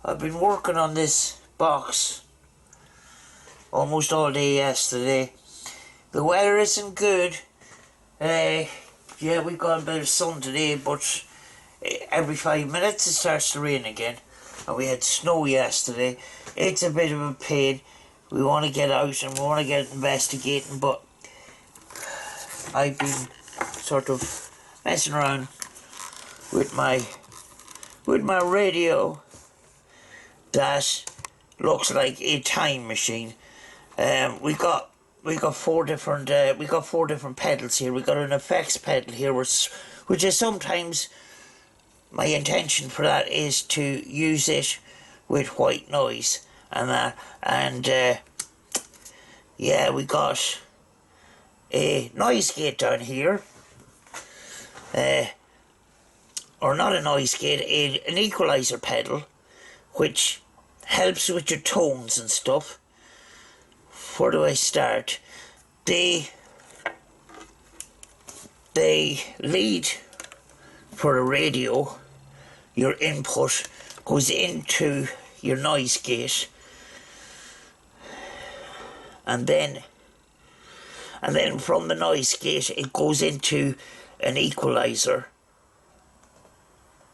I've been working on this box almost all day yesterday. The weather isn't good. Yeah, we got a bit of sun today, but every 5 minutes it starts to rain again. And we had snow yesterday. It's a bit of a pain. We want to get out and we want to get investigating, but I've been sort of messing around with my radio that looks like a time machine. We got four different pedals here. We got an effects pedal here, which is sometimes my intention for that is to use it with white noise and that. And yeah, we got a noise gate down here. Or not a noise gate, an equalizer pedal, which helps with your tones and stuff. Where do I start? The lead for a radio, your input goes into your noise gate, and then from the noise gate it goes into an equalizer,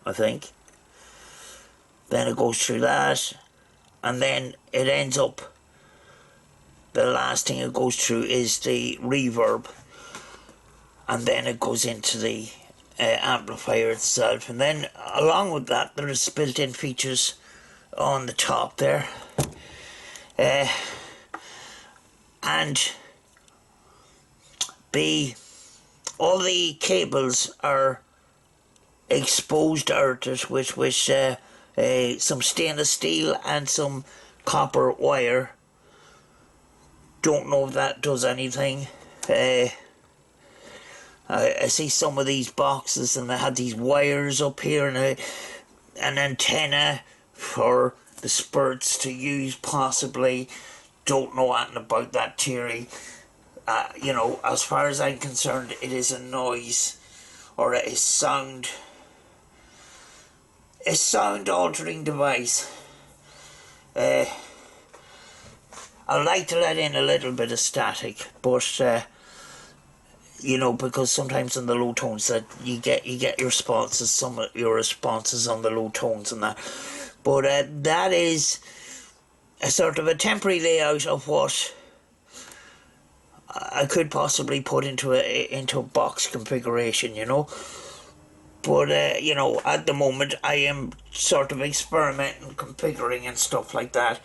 I think. Then it goes through that, and then it ends up, the last thing it goes through is the reverb, and then it goes into the amplifier itself. And then along with that there's built-in features on the top there, and all the cables are exposed out with some stainless steel and some copper wire. Don't know if that does anything. I see some of these boxes and they had these wires up here and an antenna for the spirits to use possibly. Don't know anything about that theory. You know, as far as I'm concerned, it is a noise or a sound altering device. I like to let in a little bit of static, but you know, because sometimes in the low tones that you get your responses, some of your responses on the low tones and that. But that is a sort of a temporary layout of what I could possibly put into a box configuration, you know. But you know, at the moment I am sort of experimenting, configuring and stuff like that.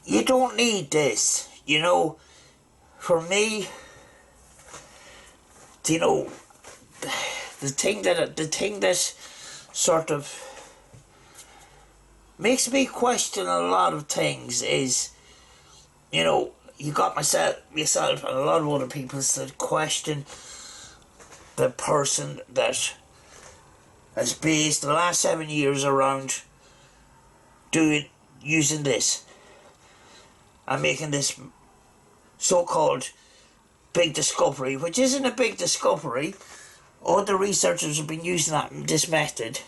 You don't need this, you know. For me, you know, the thing that sort of makes me question a lot of things is, you know, you got myself and a lot of other people that question the person that has based the last 7 years around using this and making this so-called big discovery, which isn't a big discovery. All the researchers have been using this method,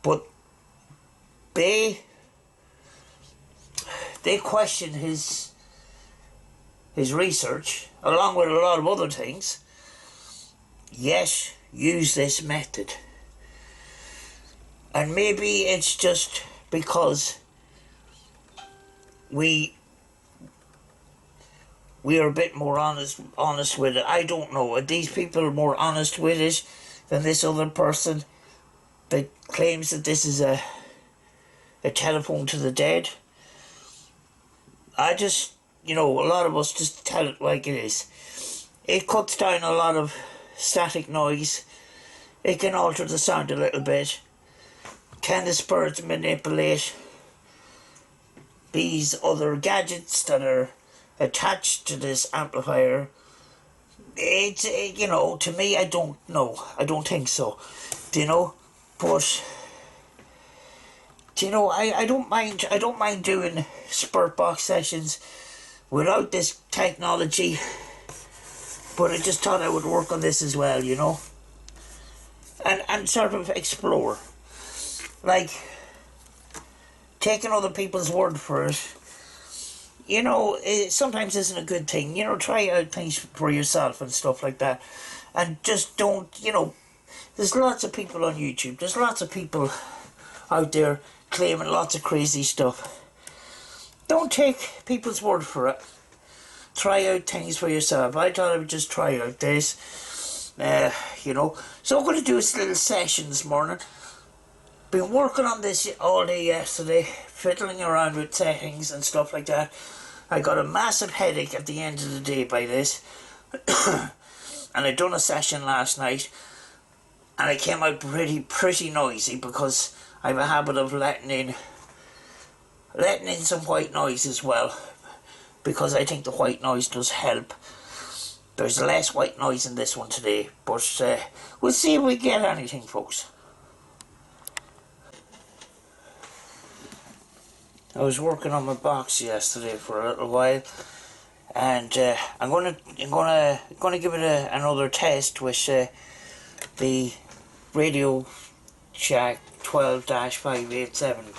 but they question his research along with a lot of other things. Yes, use this method. And maybe it's just because we are a bit more honest with it. I don't know. Are these people more honest with it than this other person that claims that this is a telephone to the dead? I just, you know, a lot of us just tell it like it is. It cuts down a lot of static noise. It can alter the sound a little bit. Can the spirits manipulate these other gadgets that are attached to this amplifier? It's, you know, to me, I don't know. I don't think so. Do you know? But, do you know, I don't mind doing spirit box sessions without this technology, but I just thought I would work on this as well, you know, and sort of explore. Like, taking other people's word for it, you know, it sometimes isn't a good thing. You know, try out things for yourself and stuff like that. And just don't, you know, there's lots of people on YouTube. There's lots of people out there claiming lots of crazy stuff. Don't take people's word for it. Try out things for yourself. I thought I would just try out this, you know. So I'm going to do a little session this morning. Been working on this all day yesterday, fiddling around with settings and stuff like that. I got a massive headache at the end of the day by this. And I done a session last night, and I came out pretty noisy because I have a habit of letting in some white noise as well, because I think the white noise does help. There's less white noise in this one today, but we'll see if we get anything, folks. I was working on my box yesterday for a little while, and I'm gonna give it another test with the Radio Shack 12-587.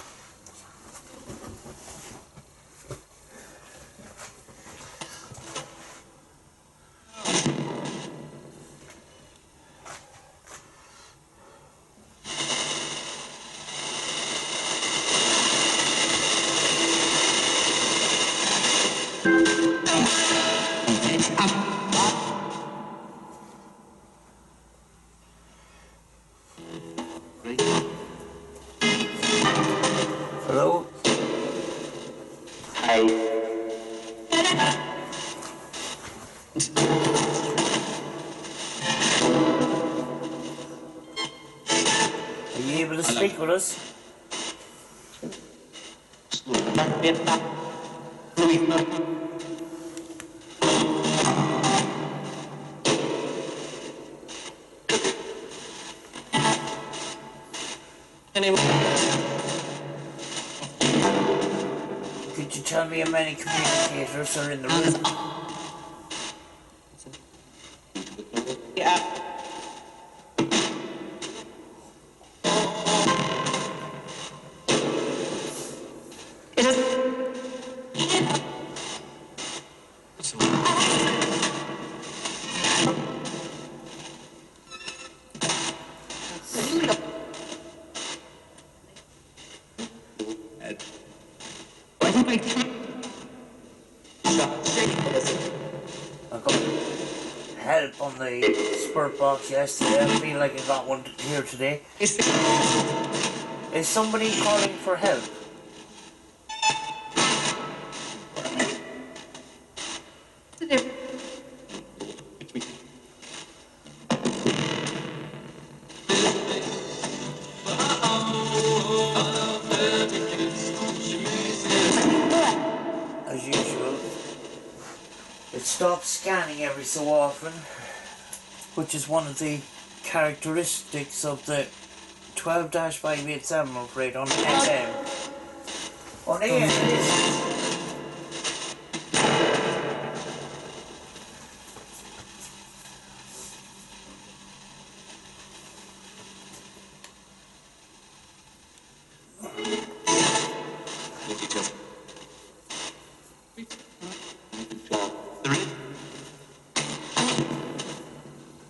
Hello? Hi. Are you able to speak with us? Could you tell me how many communicators are in the room? Yeah. I got help on the spurt box yesterday. I feel like I got one here today. Is somebody calling for help? As usual, it stops scanning every so often, which is one of the characteristics of the 12-587, I'm afraid, on FM. On AM it is.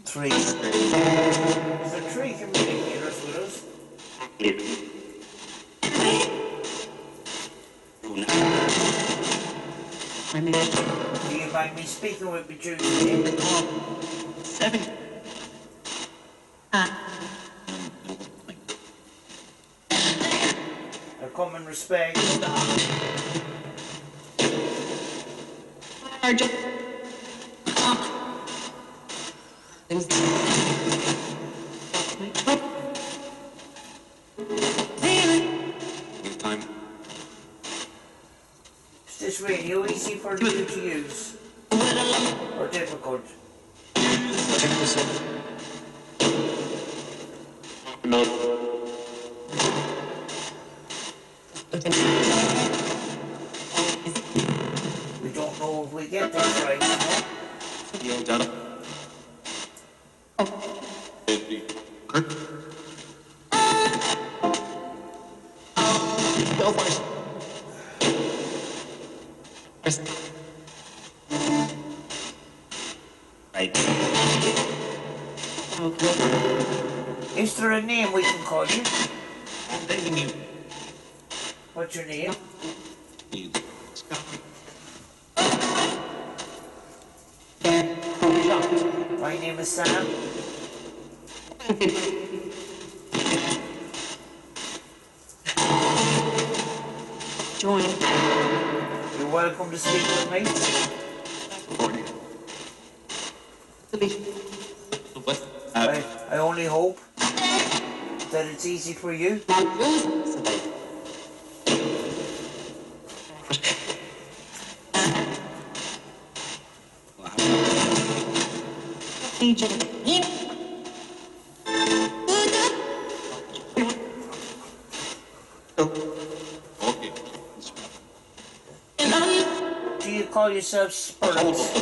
Three. Is there three communicators with us? Do you mind me speaking with me during the day? 7. I come in respect. Time. Is this radio easy for you to use? Or difficult? No. We don't know if we get this right, you know? Yo, Dada. Kurt? Go first. Right. Okay. Is there a name we can call you? I'm begging you. What's your name? You. Stop. My name is Sam. Join. You're welcome to speak with me. What? I only hope that it's easy for you. Okay. Do you call yourself spirits?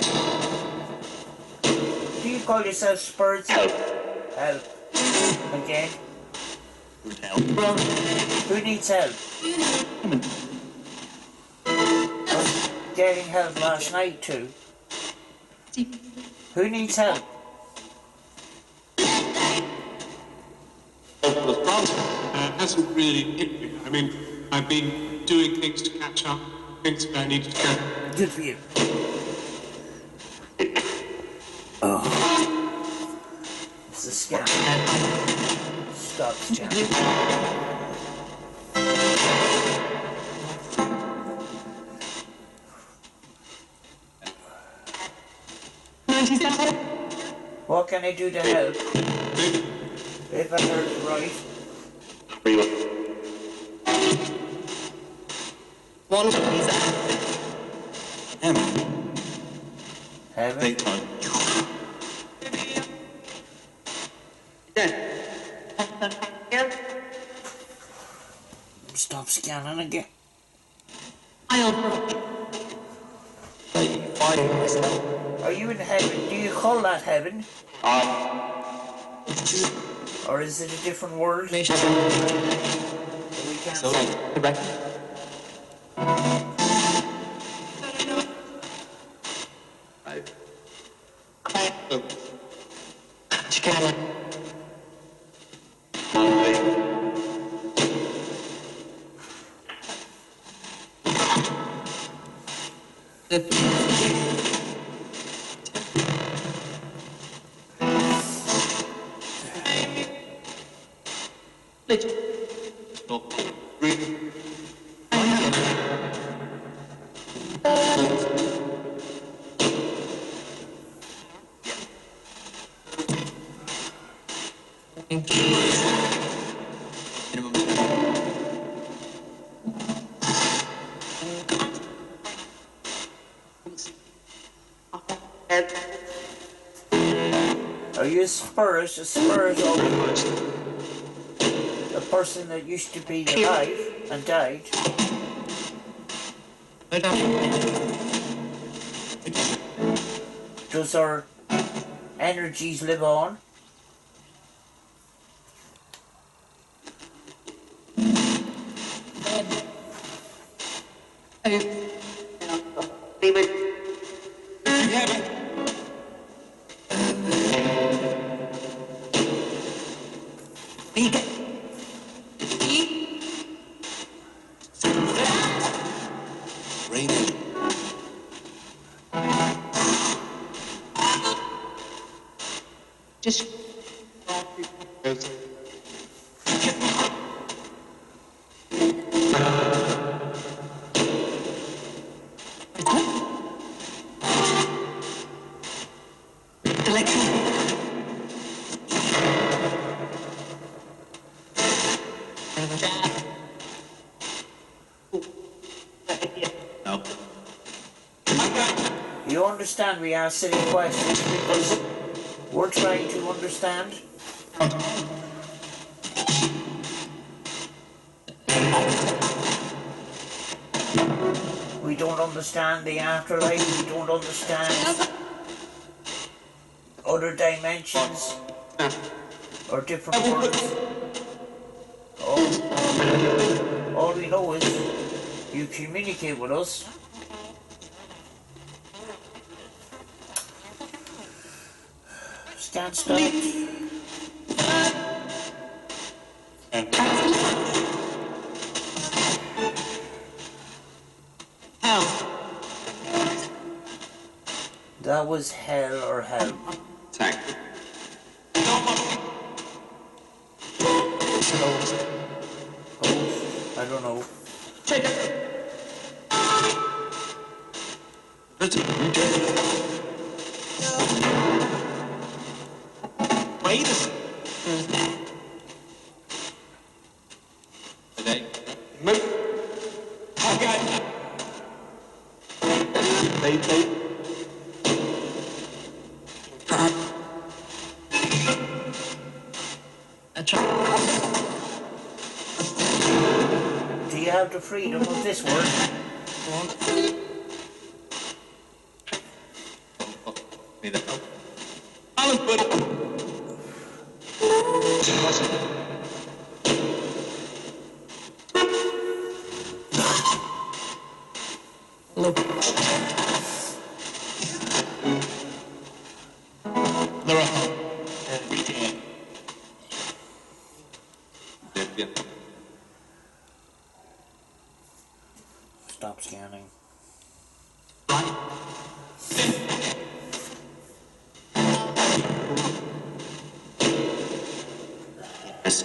Do you call yourself spirits? Help. Help. Again? Help. Who needs help? I was getting help last night too. Who needs help? The problem. Hasn't really hit me. I mean, I've been doing things to catch up, things that I needed to catch. Good for you. Oh. It's a scam. Stop scam. What can I do to help? If I heard it right. One pizza. Heaven? Big time. Stop scanning again. Are you in heaven? Do you call that heaven? Or is it a different world? We can't So, see. Are you a spirit? A spirit of a person that used to be alive and died? Does our energies live on? Just no. You understand we ask silly questions because we're trying to understand. We don't understand the afterlife, we don't understand other dimensions or different worlds. All we you know is you communicate with us. Stand stop. That was hell or help. Thank Oh, I don't know. Check it. Wait a second. Today. Move. I got it. They. Do you have the freedom of this word? Me the help. I'll put it. Look. They're up. Stop scanning. Yes.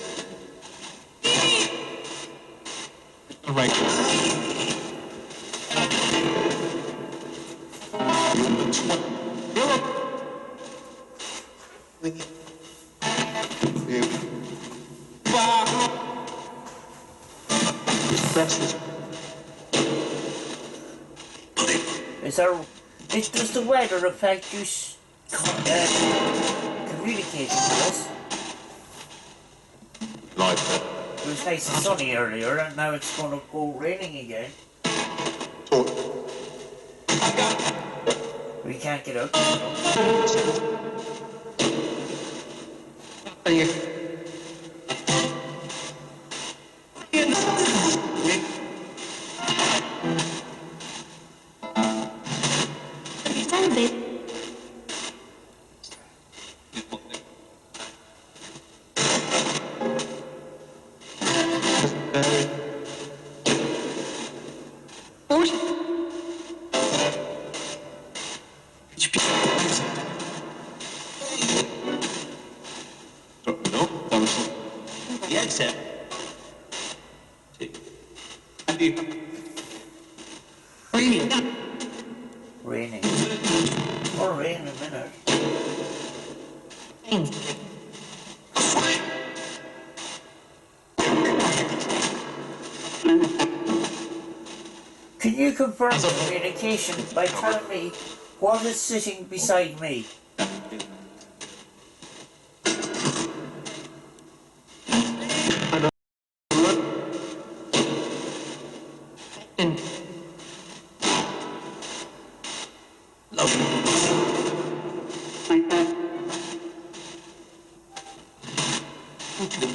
All right. Does the weather affect you communicating with us? Like It was nice and sunny earlier, and now it's going to go raining again. talk. We can't get out. No, Thompson. Yes, sir. And you. Raining. Or rain in a minute. Can you confirm communication by telling me what is sitting beside me?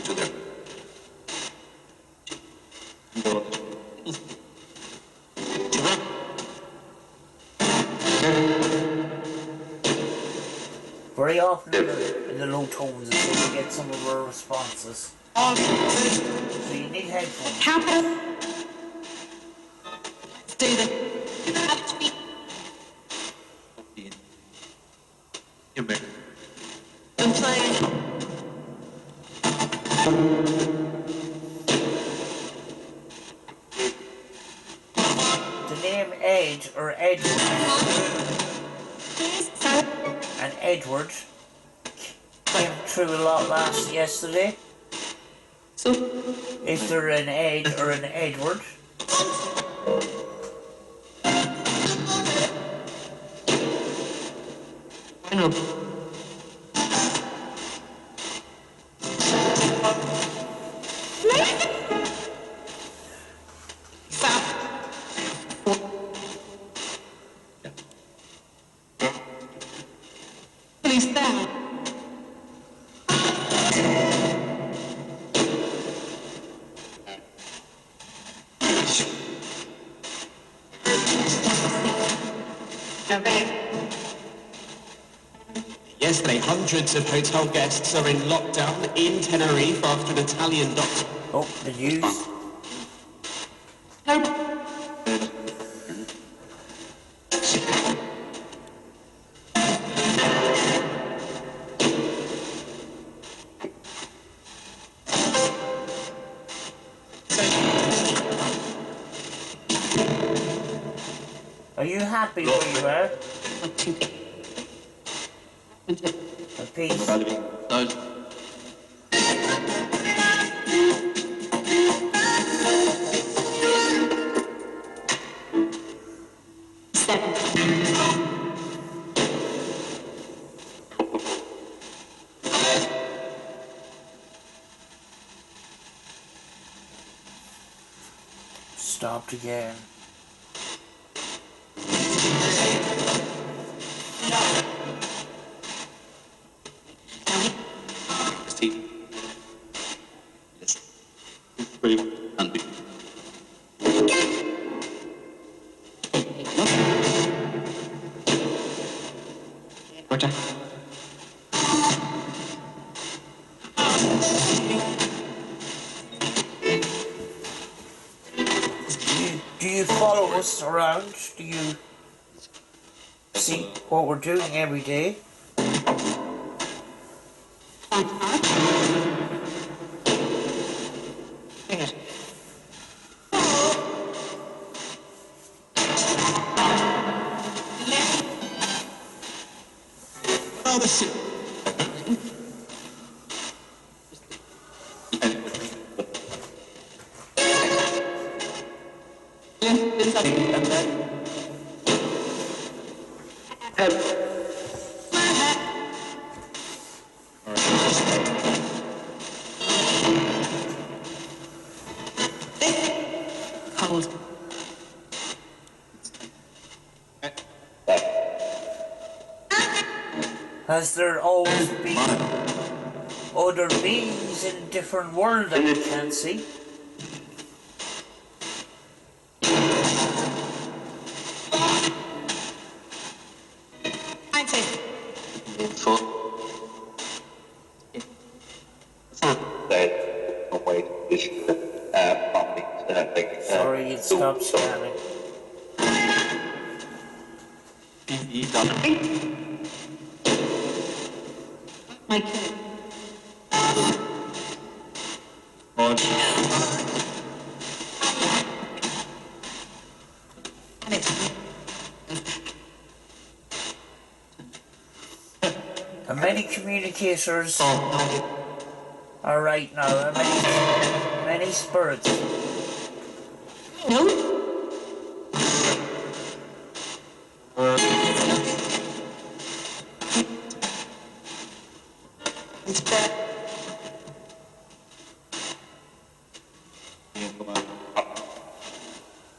To them. Very often in the low tones is where we get some of our responses. So you need headphones. Stay there. You may. I'm playing. The name Ed or Edward and Edward came through a lot yesterday. So, If they're an Ed or an Edward. I know. Please stand. Okay. Yesterday, hundreds of hotel guests are in lockdown in Tenerife after an Italian doctor. Oh, the news. Are you happy where you are? At peace. Stopped again. Do you follow us around? Do you see what we're doing every day? Has there always been other beings in different worlds that we can't see? Sorry, it stopped scanning. My kid. And many communicators are right now, and many spirits. No. It's bad.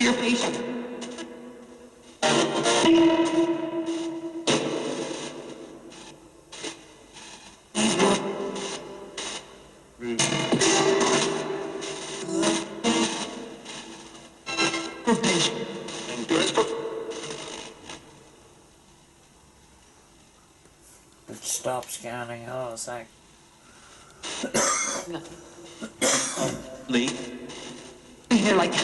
You're patient. It stopped scanning. Oh, it's like Lee? You're like.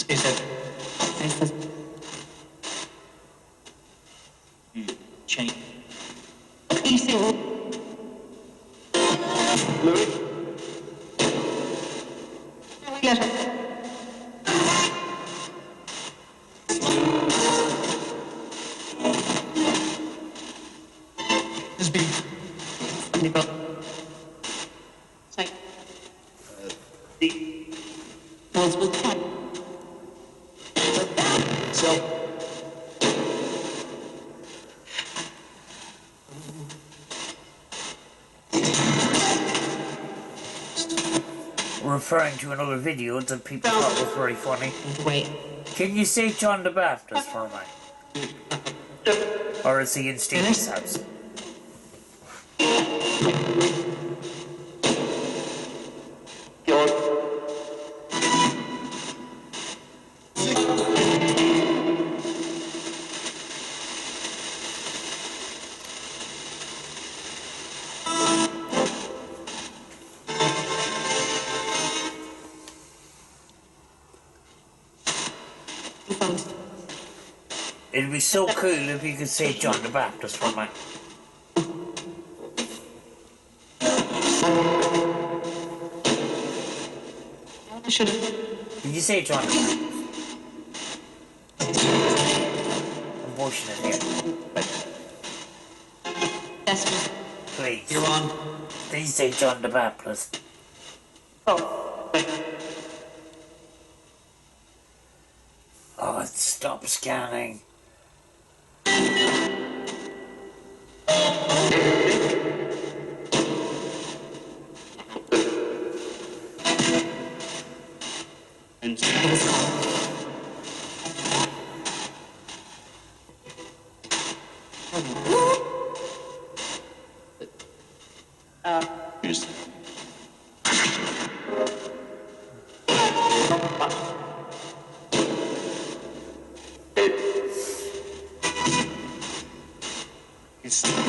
Is it? Change. Easy. Louis? This be. Like. Those will come. So. referring to another video that people thought was very funny. Wait. Can you say John the Baptist for me? Or is he in Stephen's house? It'd be so cool if you could say John the Baptist for me. I should have. Did you say John the Baptist? I'm pushing it here. Yes. Please. You're on. Please say John the Baptist. Oh, stop scanning. And here's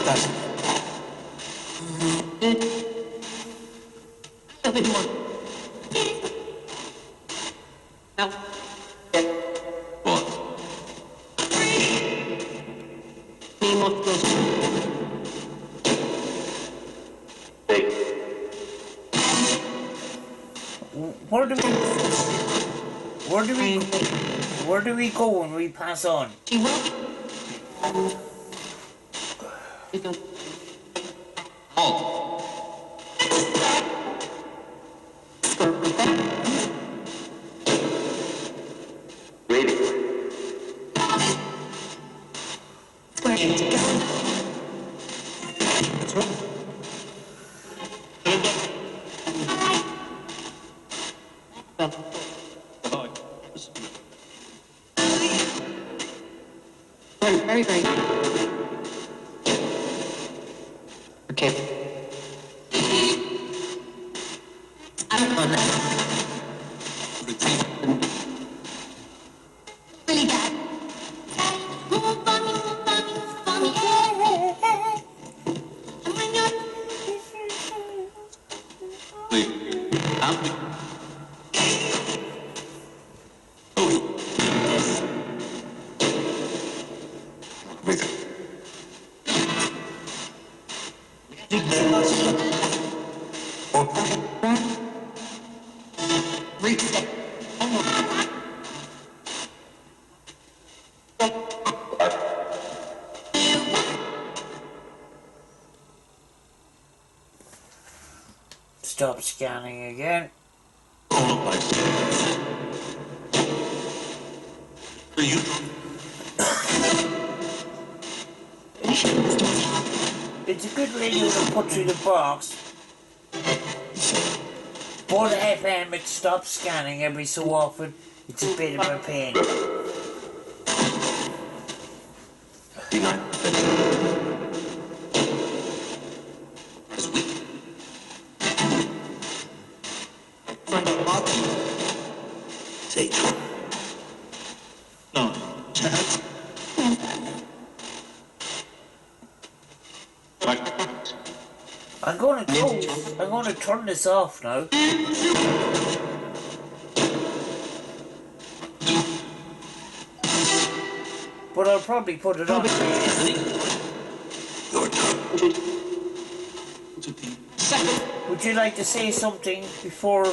that's A bit more. Now. what? Need more close. Where do we go when we pass on? She will. You go. Halt. Ready. Square it together. That's right. Very, very. Okay. I don't know that. Retreat. Really bad. Leave. Amplifier. Breathe. Reset. Stop scanning again. Are you? It's a good radio to put through the box. For the FM, it stops scanning every so often. It's a bit of a pain. As we. Say no. Chad. I'm gonna turn this off now. But I'll probably put it on. Your turn. Would you like to say something before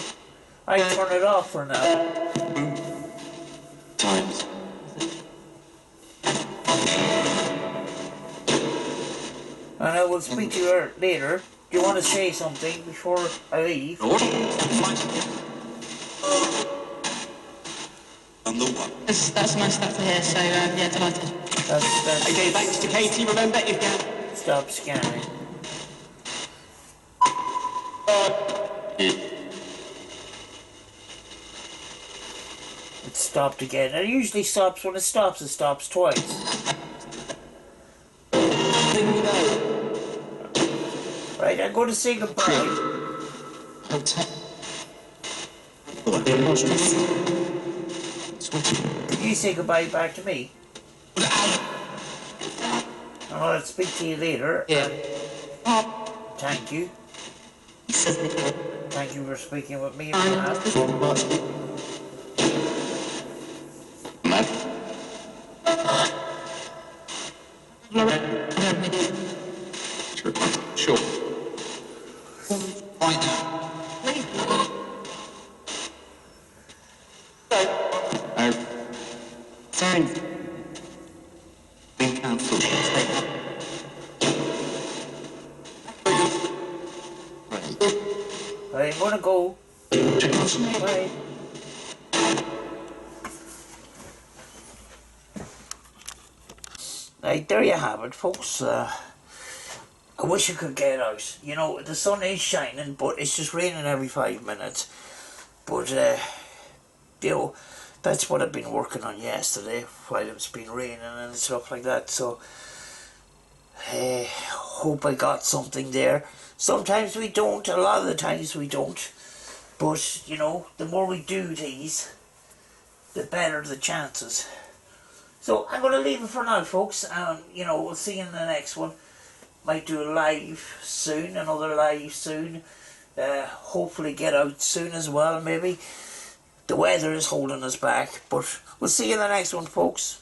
I turn it off for now? Times. And I will speak to you later. Do you want to say something before I leave? Order. On the one. That's my stuff to hear, so yeah, delighted. That's Okay, thanks to Katie. Remember, if you stop scanning. It stopped. stopped again. It usually stops when it stops twice. Right, I'm going to say goodbye. Hotel. Can you say goodbye back to me? I'll speak to you later. Yeah. Thank you. Thank you for speaking with me. Sure. Right now. Sorry. Been cancelled. I'm gonna go. Bye. Right, there you have it, folks. I wish I could get out. You know, the sun is shining, but it's just raining every 5 minutes. But, you know, that's what I've been working on yesterday while it's been raining and stuff like that. So, hope I got something there. Sometimes we don't, a lot of the times we don't. But, you know, the more we do these, the better the chances. So I'm going to leave it for now, folks, and you know, we'll see you in the next one. Might do a live soon, another live soon. Hopefully get out soon as well, maybe. The weather is holding us back, but we'll see you in the next one, folks.